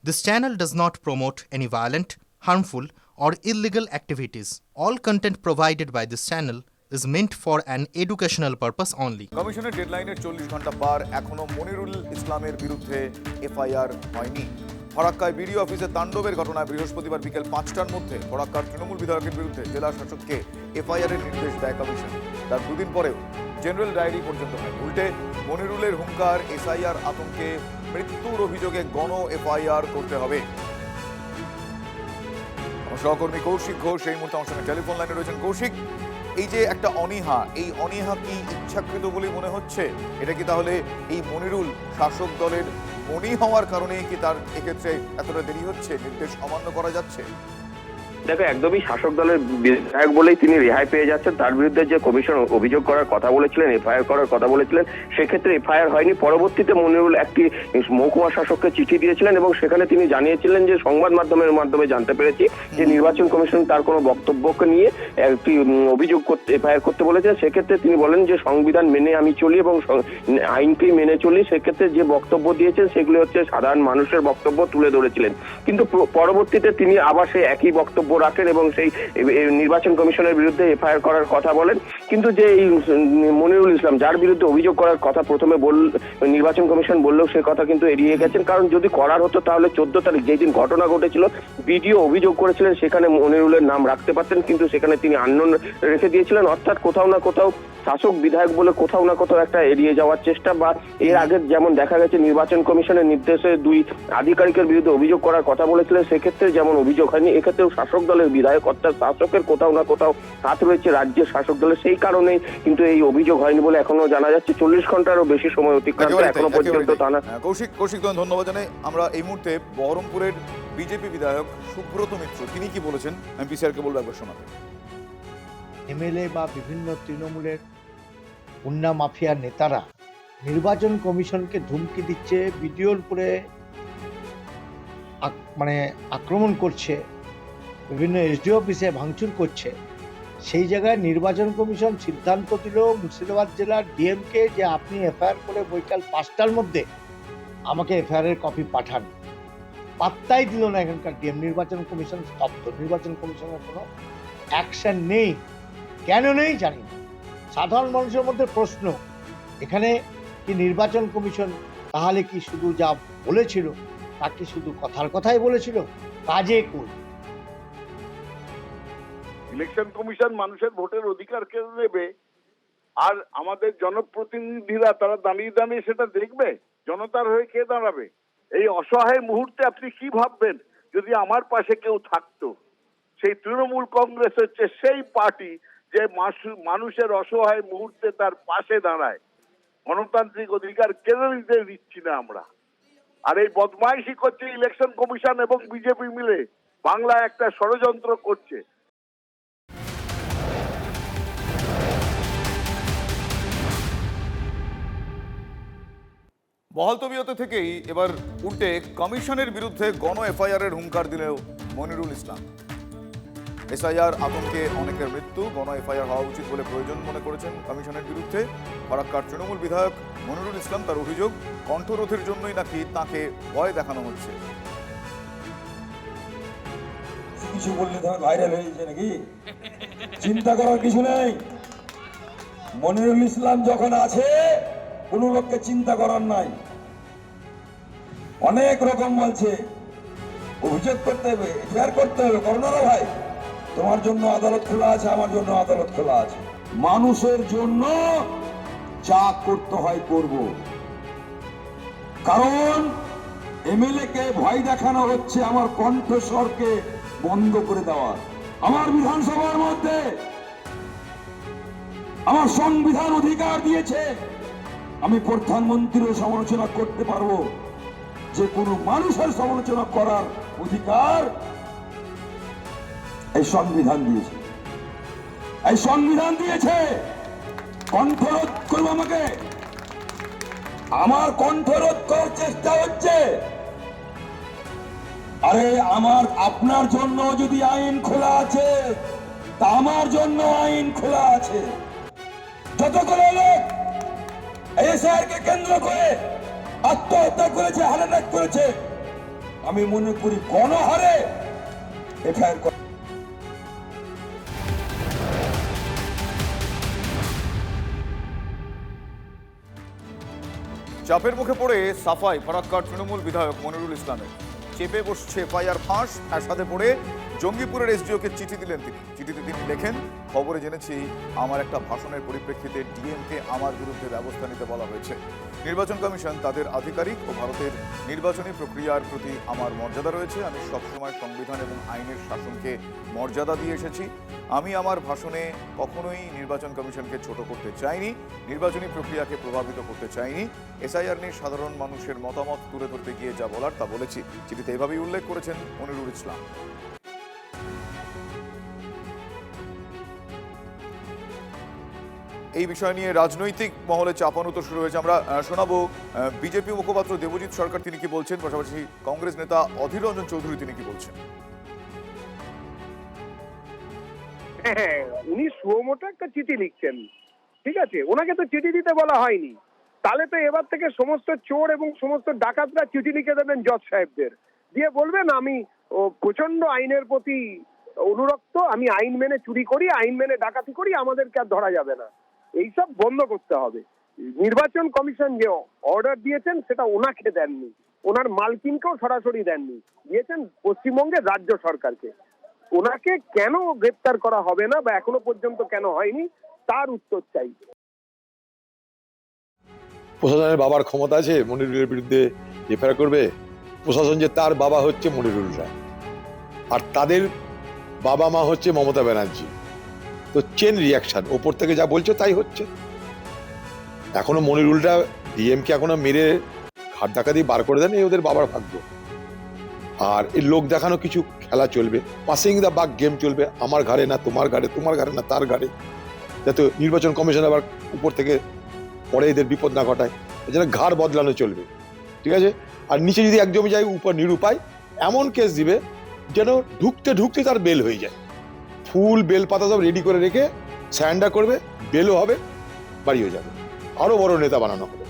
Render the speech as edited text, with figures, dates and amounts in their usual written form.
This channel does not promote any violent, harmful, or illegal activities. All content provided by this channel is meant for an educational purpose only. কমিশনের ডেডলাইনের 40 ঘন্টা পার এখনো মনিরুল ইসলামের বিরুদ্ধে FIR হয়নি। ফরাক্কায় BDO অফিসে তাণ্ডবের ঘটনায় বৃহস্পতিবার বিকেল 5টার মধ্যে ফরাক্কার তৃণমূল বিধায়কের বিরুদ্ধে জেলা শাসককে এফআইআরের নির্দেশ দেয় কমিশন। তার দুদিন পরেও জেনারেল ডায়েরি পর্যন্ত হয়। উল্টে মনিরুলের হুঙ্কার, এসআইআর আতঙ্কে মৃত্যুর অভিযোগে গণ এফআইআর করতে হবে। আমার সহকর্মী কৌশিক ঘোষ এই মুহূর্তে আমার সঙ্গে টেলিফোন লাইনে রয়েছেন। কৌশিক, এই যে একটা অনীহা, এই অনীহা কি ইচ্ছাকৃত বলে মনে হচ্ছে? এটা কি তাহলে এই মনিরুল শাসক দলের মনি হওয়ার কারণে কি তার এক্ষেত্রে এতটা দেরি হচ্ছে, নির্দেশ অমান্য করা যাচ্ছে? দেখো, একদমই শাসক দলের বিধায়ক বলেই তিনি রেহাই পেয়ে যাচ্ছেন। তার বিরুদ্ধে যে কমিশন অভিযোগ করার কথা বলেছিলেন, এফআইআর করার কথা বলেছিলেন, সেক্ষেত্রে এফআইআর হয়নি। পরবর্তীতে মনিরুল একটি মহকুমা শাসককে চিঠি দিয়েছিলেন এবং সেখানে তিনি জানিয়েছিলেন যে সংবাদ মাধ্যমের মাধ্যমে জানতে পেরেছি যে নির্বাচন কমিশন তার কোনো বক্তব্যকে নিয়ে একটি অভিযোগ করতে, এফআইআর করতে বলেছে। সেক্ষেত্রে তিনি বলেন যে সংবিধান মেনে আমি চলি এবং আইনকেই মেনে চলি। সেক্ষেত্রে যে বক্তব্য দিয়েছেন সেগুলি হচ্ছে সাধারণ মানুষের বক্তব্য তুলে ধরেছিলেন। কিন্তু পরবর্তীতে তিনি আবার সেই একই বক্তব্য রাখেন এবং সেই নির্বাচন কমিশনের বিরুদ্ধে এফআইআর করার কথা বলেন। কিন্তু যে এই মনিরুল ইসলাম, যার বিরুদ্ধে অভিযোগ করার কথা প্রথমে নির্বাচন কমিশন বললেও সে কথা কিন্তু এড়িয়ে গেছেন। কারণ যদি করার হতো তাহলে 14 তারিখ যেই দিন ঘটনা ঘটেছিল, বিডিও অভিযোগ করেছিলেন, সেখানে মনিরুলের নাম রাখতে পারতেন, কিন্তু সেখানে তিনি আননোন রেখে দিয়েছিলেন। অর্থাৎ কোথাও না কোথাও শাসক বিধায়ক বলে কোথাও না কোথাও একটা এড়িয়ে যাওয়ার চেষ্টা। বা এর আগে যেমন দেখা গেছে নির্বাচন কমিশনের নির্দেশে 2 আধিকারিকের বিরুদ্ধে অভিযোগ করার কথা বলেছিলেন, সেক্ষেত্রে যেমন অভিযোগ হয়নি, এক্ষেত্রেও শাসক দলের বিধায়ক অর্থাৎ শাসকের কোথাও না কোথাও হাত রয়েছে রাজ্যের শাসক দলের। সেই কারণেই কিন্তু এই অভিযোগ হয়নি বলে এখনো জানা যাচ্ছে। 40 ঘন্টারও বেশি সময় অতিক্রান্ত, এখনো পর্যন্ত থানা। কৌশিক ধন্যবাদ জানাই। আমরা এই মুহূর্তে বহরমপুরের বিজেপি বিধায়ক সুব্রত মিত্র, তিনি কি বলেছেন আমি পিসিআরকে বলবো একবার শোনাতে। এমএলএ বা বিভিন্ন তৃণমূলের উন্না মাফিয়ার নেতারা নির্বাচন কমিশনকে ধুমকি দিচ্ছে, বিডিওর উপরে মানে আক্রমণ করছে, বিভিন্ন এসডিও অফিসে ভাঙচুর করছে। সেই জায়গায় নির্বাচন কমিশন সিদ্ধান্ত দিল মুর্শিদাবাদ জেলার ডিএমকে যে আপনি এফআইআর করে বৈকাল 5টার মধ্যে আমাকে এফআইআরের কপি পাঠান। পাত্তাই দিল না এখানকার ডিএম। নির্বাচন কমিশন স্তব্ধ, নির্বাচন কমিশনের কোনো অ্যাকশন নেই। কেন নেই জানি না। সাধারণ মানুষের মধ্যে প্রশ্ন, এখানে কি নির্বাচন কমিশন তাহলে কি শুধু যা বলেছিল তা কি শুধু কথার কথাই বলেছিল, কাজে কই? ইলেকশন কমিশন মানুষের ভোটের অধিকার কেড়ে নেবে, আর আমাদের জনপ্রতিনিধিরা তারা দাঁড়িয়ে দাঁড়িয়ে সেটা দেখবে? জনতার হয়ে কে দাঁড়াবে? এই অসহায় মুহূর্তে আপনি কি ভাববেন যদি আমার পাশে কেউ থাকতো? সেই তৃণমূল কংগ্রেস হচ্ছে সেই পার্টি যে মানুষের অসহায় মুহূর্তে তার পাশে দাঁড়ায়। গণতান্ত্রিক অধিকার কেড়ে নিতে দিচ্ছি না আমরা। আর এই বদমাইশি করছে ইলেকশন কমিশন এবং বিজেপি মিলে, বাংলা একটা ষড়যন্ত্র করছে। বহাল তবিয়তে থেকেই এবার উল্টে কমিশনের বিরুদ্ধে গণ এফআইআরের হুঙ্কার দিলেও মনিরুল ইসলাম। এসআইআর আতঙ্কে অনেকের মৃত্যু, গণ এফআইআর হওয়া উচিত বলে প্রয়োজন মনে করেছেন কমিশনের বিরুদ্ধে ফরাক্কার তৃণমূল বিধায়ক মনিরুল ইসলাম। তার অভিযোগ, কণ্ঠরোধের জন্যই নাকি তাকে ভয় দেখানো হচ্ছে। কিছু বললে ধর ভাইরাল হয়ে যাচ্ছে নাকি? চিন্তা করার কিছু নেই। মনিরুল ইসলাম যখন আছে কোনো লোককে চিন্তা করার নাই। অনেক রকম বলছে, অভিযোগ করতে হবে, এফআইআর করতে হবে, করোনা ভাই তোমার জন্য আদালত খোলা আছে, আমার জন্য আদালত খোলা আছে। মানুষের জন্য যা করতে হয় করব। কারণ এমএলএ কে ভয় দেখানো হচ্ছে আমার কণ্ঠস্বরকে বন্ধ করে দেওয়ার। আমার বিধানসভার মধ্যে আমার সংবিধান অধিকার দিয়েছে, আমি প্রধানমন্ত্রীর সমালোচনা করতে পারবো, যে কোনো মানুষের সমালোচনা করার অধিকার এই সংবিধান দিয়েছে। এই সংবিধান দিয়েছে। কণ্ঠরোধ করবো আমাকে, আমার কণ্ঠরোধ করার চেষ্টা হচ্ছে। আরে আপনার জন্য যদি আইন খোলা আছে, তা আমার জন্য আইন খোলা আছে। যতগুলো লোক এসআইআর কে কেন্দ্র করে আত্মহত্যা করেছে, হার্ট অ্যাটাক করেছে, আমি মনে করি গণহারে এফআইআর চাপের মুখে পড়ে সাফাই ফারাক্কার তৃণমূল বিধায়ক মনিরুল ইসলামের। চেপে বসছে এফআইআর ফাঁস, তার সাথে পড়ে জঙ্গিপুরের এসডিওকে চিঠি দিলেন তিনি। চিঠিতে তিনি লেখেন, খবরে জেনেছি আমার একটা ভাষণের পরিপ্রেক্ষিতে ডিএমকে আমার বিরুদ্ধে ব্যবস্থা নিতে বলা হয়েছে। নির্বাচন কমিশন তাদের আধিকারিক ও ভারতের নির্বাচনী প্রক্রিয়ার প্রতি আমার মর্যাদা রয়েছে। আমি সবসময় সংবিধান এবং আইনের শাসনকে মর্যাদা দিয়ে এসেছি। আমি আমার ভাষণে কখনোই নির্বাচন কমিশনকে ছোট করতে চাইনি, নির্বাচনী প্রক্রিয়াকে প্রভাবিত করতে চাইনি। এসআইআর নিয়ে সাধারণ মানুষের মতামত তুলে ধরতে গিয়ে যা বলার তা বলেছি। চিঠিতে এভাবেই উল্লেখ করেছেন মনিরুল ইসলাম। এই বিষয় নিয়ে রাজনৈতিক মহলে চাপানো তো শুরু হয়েছে। আমরা শোনাবো বিজেপি মুখপাত্র দেবজিৎ সরকার তিনি কি বলছেন, পাশাপাশি কংগ্রেস নেতা অধীর রঞ্জন চৌধুরী তিনি কি বলছেন। হ্যাঁ, উনি সুমোটো একটা চিঠি লিখছেন, ঠিক আছে, ওনাকে তো চিঠি দিতে বলা হয়নি। তাহলে তো এবার থেকে সমস্ত চোর এবং সমস্ত ডাকাতরা চিঠি লিখে দেবেন জজ সাহেবদের, দিয়ে বলবেন আমি প্রচন্ড আইনের প্রতি অনুরক্ত, আমি আইন মেনে চুরি করি, আইন মেনে ডাকাতি করি, আমাদেরকে আর ধরা যাবে না। এইসব বন্ধ করতে হবে। নির্বাচন কমিশন যে অর্ডার দিয়েছেন সেটা ওনাকে দেননি, ওনার মালকিনকেও সরাসরি দেননি, দিয়েছেন পশ্চিমবঙ্গের রাজ্য সরকারকে। ওনাকে কেন গ্রেপ্তার করা হবে না বা এখনো পর্যন্ত কেন হয়নি তার উত্তর চাই। প্রশাসনের বাবার ক্ষমতা আছে মনিরুলের বিরুদ্ধে এফআইআর করবে? প্রশাসন যে তার বাবা হচ্ছে মনিরুল রায়, আর তাদের বাবা মা হচ্ছে মমতা ব্যানার্জি। তো চেন রিয়াকশন, ওপর থেকে যা বলছে তাই হচ্ছে। এখনো মনিরুলটা ডিএমকে এখনো মেরে ঘাট ধাক্কা দিয়ে বার করে দেন, এই ওদের বাবার ভাগ্য। আর এই লোক দেখানো কিছু খেলা চলবে, পাসিং দ্য বাক গেম চলবে, আমার ঘাড়ে না তোমার ঘাড়ে, তোমার ঘাড়ে না তার ঘাড়ে, যাতে নির্বাচন কমিশন আবার উপর থেকে পরে এদের বিপদ না ঘটায়। এজন্য ঘাড় বদলানো চলবে, ঠিক আছে। আর নিচে যদি একদম যায় উপর নিরুপায়, এমন কেস দিবে যেন ঢুকতে ঢুকতে তার বেল হয়ে যায়। ফুল বেল পাতা সব রেডি করে রেখে স্যান্ডার করবে, বেলও হবে, বাড়ি হয়ে যাবে, আরো বড় নেতা বানানো হবে।